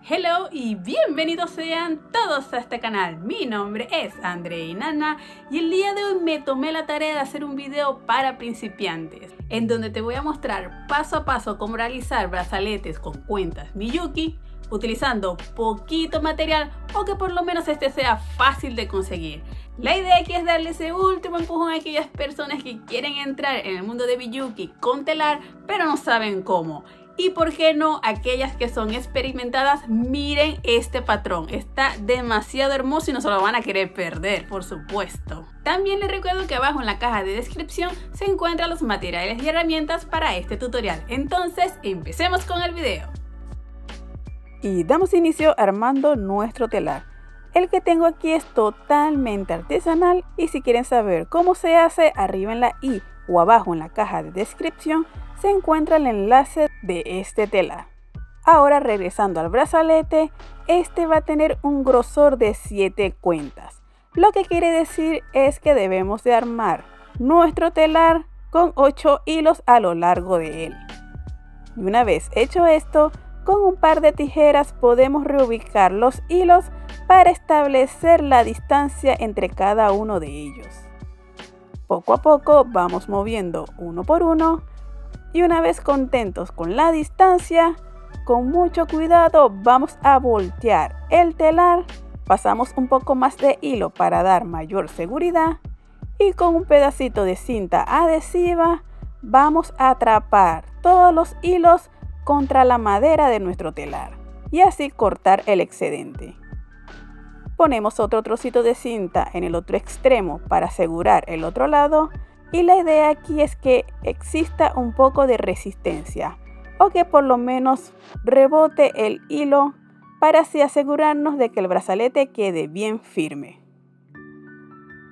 Hello y bienvenidos sean todos a este canal. Mi nombre es Andreina y el día de hoy me tomé la tarea de hacer un video para principiantes en donde te voy a mostrar paso a paso cómo realizar brazaletes con cuentas Miyuki utilizando poquito material o que por lo menos este sea fácil de conseguir. La idea aquí es darle ese último empujón a aquellas personas que quieren entrar en el mundo de Miyuki con telar pero no saben cómo. Y por qué no, aquellas que son experimentadas, miren este patrón. Está demasiado hermoso y no se lo van a querer perder, por supuesto. También les recuerdo que abajo en la caja de descripción se encuentran los materiales y herramientas para este tutorial. Entonces, empecemos con el video. Y damos inicio armando nuestro telar. El que tengo aquí es totalmente artesanal y si quieren saber cómo se hace, arriba en la i o abajo en la caja de descripción se encuentra el enlace de este telar. Ahora regresando al brazalete, este va a tener un grosor de 7 cuentas. Lo que quiere decir es que debemos de armar nuestro telar con 8 hilos a lo largo de él. Y una vez hecho esto, con un par de tijeras podemos reubicar los hilos para establecer la distancia entre cada uno de ellos. Poco a poco vamos moviendo uno por uno. Y una vez contentos con la distancia, con mucho cuidado vamos a voltear el telar, pasamos un poco más de hilo para dar mayor seguridad y con un pedacito de cinta adhesiva vamos a atrapar todos los hilos contra la madera de nuestro telar y así cortar el excedente. Ponemos otro trocito de cinta en el otro extremo para asegurar el otro lado. Y la idea aquí es que exista un poco de resistencia o que por lo menos rebote el hilo para así asegurarnos de que el brazalete quede bien firme.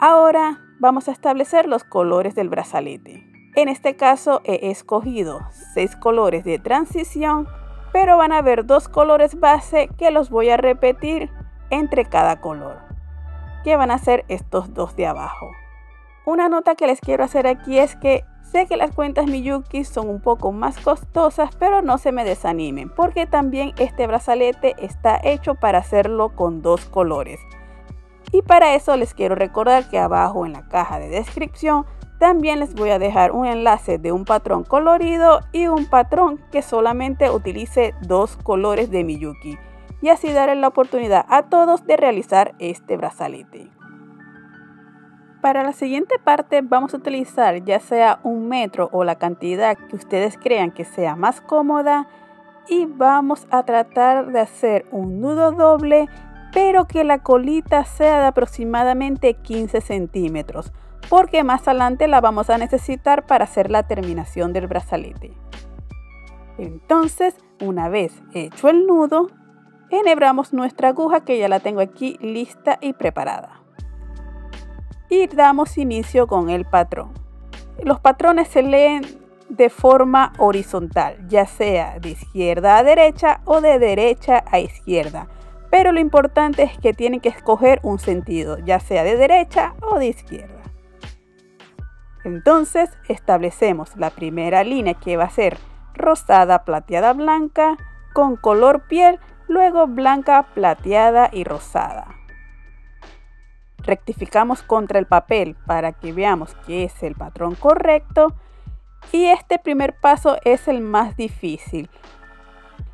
Ahora vamos a establecer los colores del brazalete. En este caso he escogido 6 colores de transición, pero van a haber 2 colores base que los voy a repetir entre cada color, que van a ser estos 2 de abajo. Una nota que les quiero hacer aquí es que sé que las cuentas Miyuki son un poco más costosas, pero no se me desanimen porque también este brazalete está hecho para hacerlo con 2 colores. Y para eso les quiero recordar que abajo en la caja de descripción también les voy a dejar un enlace de un patrón colorido y un patrón que solamente utilice 2 colores de Miyuki. Y así darle la oportunidad a todos de realizar este brazalete. Para la siguiente parte vamos a utilizar ya sea 1 metro o la cantidad que ustedes crean que sea más cómoda y vamos a tratar de hacer un nudo doble pero que la colita sea de aproximadamente 15 centímetros porque más adelante la vamos a necesitar para hacer la terminación del brazalete. Entonces, una vez hecho el nudo, enhebramos nuestra aguja que ya la tengo aquí lista y preparada. Y damos inicio con el patrón. Los patrones se leen de forma horizontal, ya sea de izquierda a derecha o de derecha a izquierda. Pero lo importante es que tienen que escoger un sentido, ya sea de derecha o de izquierda. Entonces establecemos la primera línea que va a ser rosada, plateada, blanca, con color piel, luego blanca, plateada y rosada. Rectificamos contra el papel para que veamos que es el patrón correcto y este primer paso es el más difícil.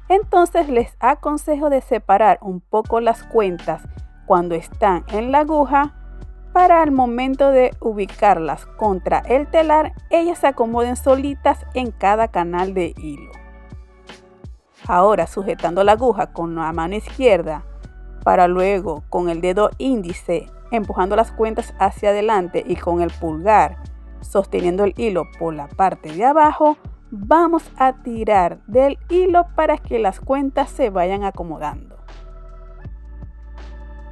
Entonces les aconsejo de separar un poco las cuentas cuando están en la aguja para al momento de ubicarlas contra el telar, ellas se acomoden solitas en cada canal de hilo. Ahora sujetando la aguja con la mano izquierda para luego con el dedo índice empujando las cuentas hacia adelante y con el pulgar sosteniendo el hilo por la parte de abajo, vamos a tirar del hilo para que las cuentas se vayan acomodando.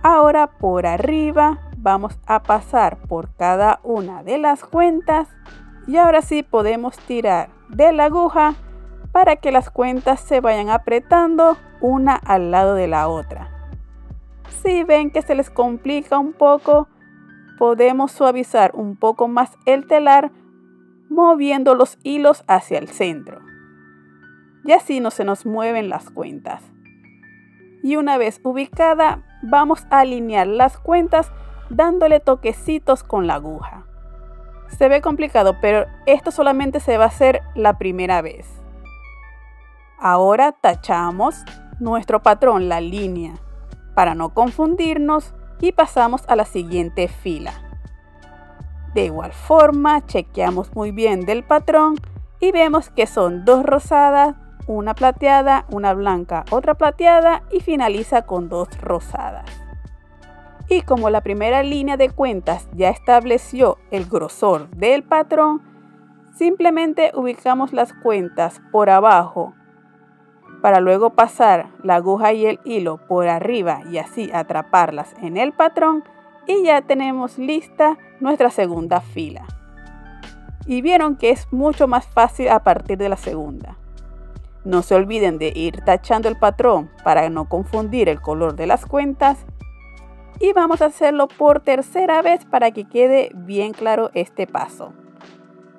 Ahora por arriba vamos a pasar por cada una de las cuentas y ahora sí podemos tirar de la aguja para que las cuentas se vayan apretando una al lado de la otra. Si ven que se les complica un poco, podemos suavizar un poco más el telar moviendo los hilos hacia el centro. Y así no se nos mueven las cuentas. y una vez ubicada vamos a alinear las cuentas dándole toquecitos con la aguja. Se ve complicado, pero esto solamente se va a hacer la primera vez. Ahora tachamos nuestro patrón, la línea, para no confundirnos, y pasamos a la siguiente fila. De igual forma, chequeamos muy bien del patrón y vemos que son 2 rosadas, una plateada, una blanca, otra plateada y finaliza con 2 rosadas. Y como la primera línea de cuentas ya estableció el grosor del patrón, simplemente ubicamos las cuentas por abajo para luego pasar la aguja y el hilo por arriba y así atraparlas en el patrón, y ya tenemos lista nuestra segunda fila. Y vieron que es mucho más fácil a partir de la segunda. No se olviden de ir tachando el patrón para no confundir el color de las cuentas. Y vamos a hacerlo por tercera vez para que quede bien claro este paso.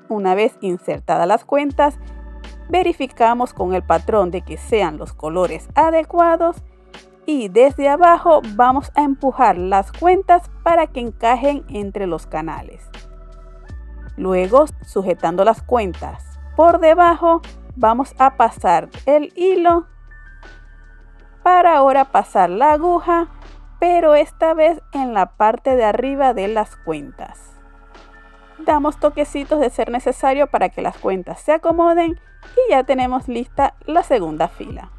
Una vez insertadas las cuentas, verificamos con el patrón de que sean los colores adecuados y desde abajo vamos a empujar las cuentas para que encajen entre los canales. Luego, sujetando las cuentas por debajo, vamos a pasar el hilo para ahora pasar la aguja, pero esta vez en la parte de arriba de las cuentas. Damos toquecitos de ser necesario para que las cuentas se acomoden y ya tenemos lista la segunda fila.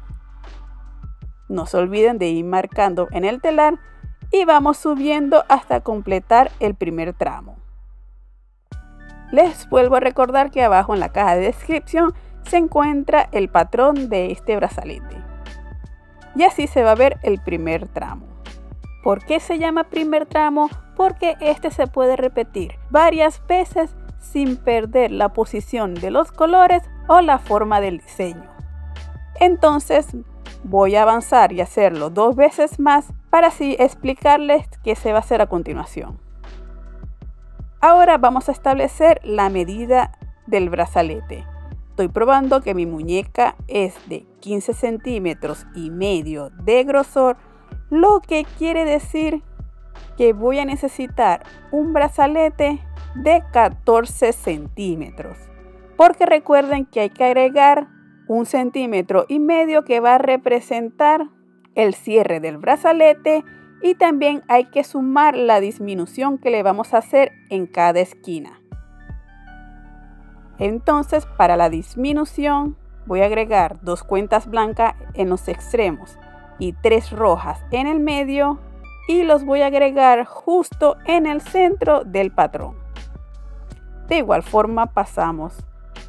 No se olviden de ir marcando en el telar y vamos subiendo hasta completar el primer tramo. Les vuelvo a recordar que abajo en la caja de descripción se encuentra el patrón de este brazalete. Y así se va a ver el primer tramo. ¿Por qué se llama primer tramo? Porque este se puede repetir varias veces sin perder la posición de los colores o la forma del diseño. Entonces voy a avanzar y hacerlo 2 veces más para así explicarles qué se va a hacer a continuación. Ahora vamos a establecer la medida del brazalete. Estoy probando que mi muñeca es de 15 centímetros y medio de grosor, lo que quiere decir que voy a necesitar un brazalete de 14 centímetros. Porque recuerden que hay que agregar 1,5 centímetros que va a representar el cierre del brazalete, y también hay que sumar la disminución que le vamos a hacer en cada esquina. Entonces, para la disminución voy a agregar 2 cuentas blancas en los extremos y 3 rojas en el medio, y los voy a agregar justo en el centro del patrón. De igual forma pasamos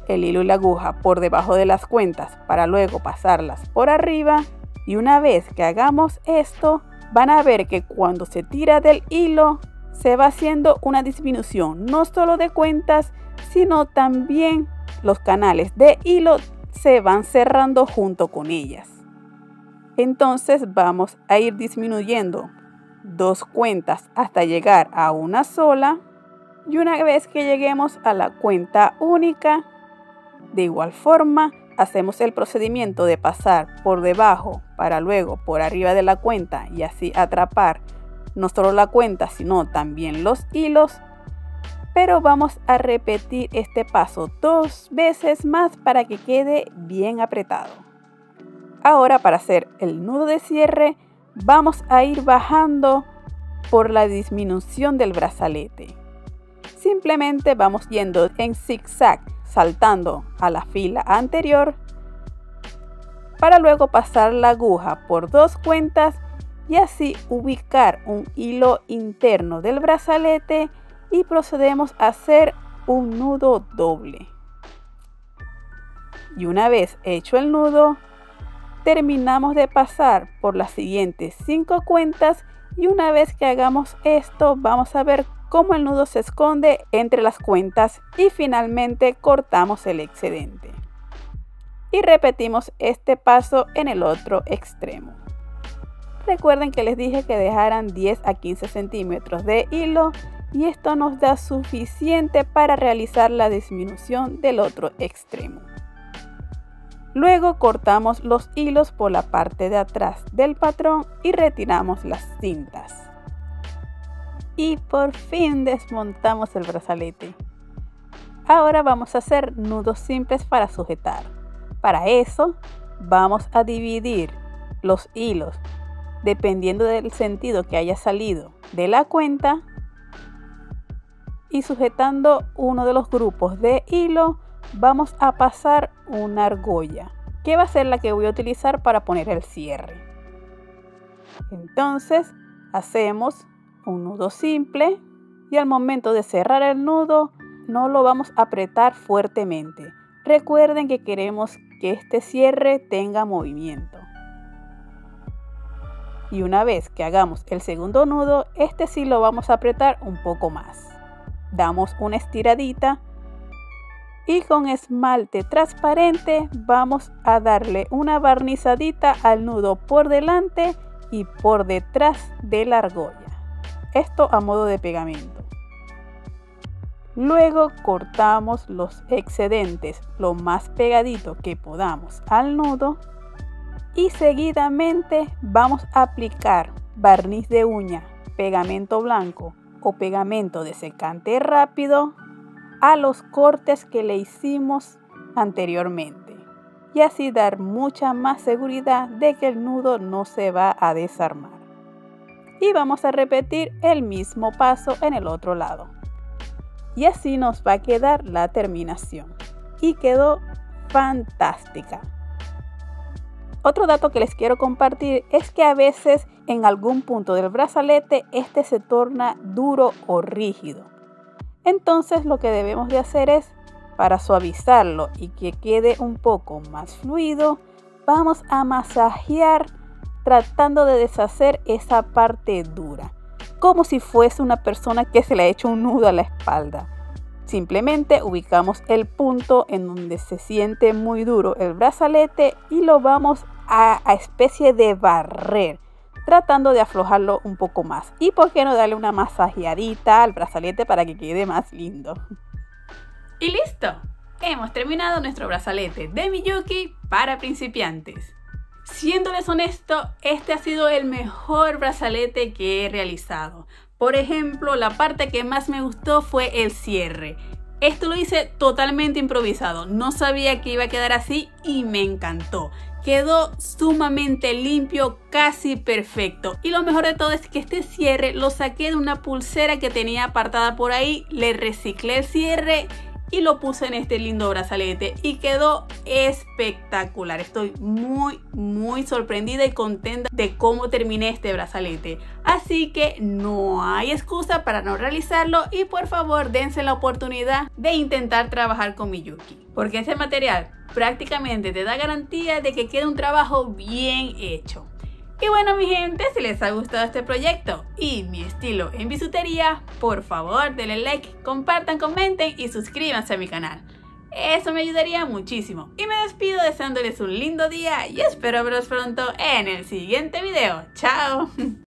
el hilo y la aguja por debajo de las cuentas para luego pasarlas por arriba, y una vez que hagamos esto van a ver que cuando se tira del hilo se va haciendo una disminución no solo de cuentas, sino también los canales de hilo se van cerrando junto con ellas. Entonces vamos a ir disminuyendo 2 cuentas hasta llegar a una sola, y una vez que lleguemos a la cuenta única, de igual forma hacemos el procedimiento de pasar por debajo para luego por arriba de la cuenta y así atrapar no solo la cuenta sino también los hilos, pero vamos a repetir este paso 2 veces más para que quede bien apretado. Ahora, para hacer el nudo de cierre vamos a ir bajando por la disminución del brazalete. Simplemente vamos yendo en zigzag, saltando a la fila anterior para luego pasar la aguja por 2 cuentas y así ubicar un hilo interno del brazalete, y procedemos a hacer un nudo doble. Y una vez hecho el nudo, terminamos de pasar por las siguientes 5 cuentas, y una vez que hagamos esto vamos a ver cómo el nudo se esconde entre las cuentas y finalmente cortamos el excedente. Y repetimos este paso en el otro extremo. Recuerden que les dije que dejaran 10 a 15 centímetros de hilo, y esto nos da suficiente para realizar la disminución del otro extremo. Luego cortamos los hilos por la parte de atrás del patrón y retiramos las cintas. Y por fin desmontamos el brazalete. Ahora vamos a hacer nudos simples para sujetar. Para eso vamos a dividir los hilos dependiendo del sentido que haya salido de la cuenta y sujetando uno de los grupos de hilo vamos a pasar una argolla que va a ser la que voy a utilizar para poner el cierre. Entonces hacemos un nudo simple y al momento de cerrar el nudo no lo vamos a apretar fuertemente. Recuerden que queremos que este cierre tenga movimiento. Y una vez que hagamos el segundo nudo, este sí lo vamos a apretar un poco más. Damos una estiradita y con esmalte transparente vamos a darle una barnizadita al nudo por delante y por detrás de la argolla. Esto a modo de pegamento. Luego cortamos los excedentes lo más pegadito que podamos al nudo y seguidamente vamos a aplicar barniz de uña, pegamento blanco o pegamento de secante rápido a los cortes que le hicimos anteriormente y así dar mucha más seguridad de que el nudo no se va a desarmar. Y vamos a repetir el mismo paso en el otro lado. Y así nos va a quedar la terminación. Y quedó fantástica. Otro dato que les quiero compartir es que a veces en algún punto del brazalete este se torna duro o rígido. Entonces lo que debemos de hacer es, para suavizarlo y que quede un poco más fluido, vamos a masajear tratando de deshacer esa parte dura, como si fuese una persona que se le ha hecho un nudo a la espalda. Simplemente ubicamos el punto en donde se siente muy duro el brazalete y lo vamos a especie de barrer, tratando de aflojarlo un poco más. Y por qué no darle una masajeadita al brazalete para que quede más lindo. Y listo, hemos terminado nuestro brazalete de Miyuki para principiantes. Siéndoles honesto, este ha sido el mejor brazalete que he realizado. Por ejemplo, la parte que más me gustó fue el cierre. Esto lo hice totalmente improvisado, no sabía que iba a quedar así y me encantó. Quedó sumamente limpio, casi perfecto. Y lo mejor de todo es que este cierre lo saqué de una pulsera que tenía apartada por ahí, le reciclé el cierre y lo puse en este lindo brazalete y quedó espectacular. Estoy muy sorprendida y contenta de cómo terminé este brazalete. Así que no hay excusa para no realizarlo y por favor dense la oportunidad de intentar trabajar con Miyuki, porque este material prácticamente te da garantía de que quede un trabajo bien hecho. Y bueno mi gente, si les ha gustado este proyecto y mi estilo en bisutería, por favor denle like, compartan, comenten y suscríbanse a mi canal. Eso me ayudaría muchísimo. Y me despido deseándoles un lindo día y espero veros pronto en el siguiente video. ¡Chao!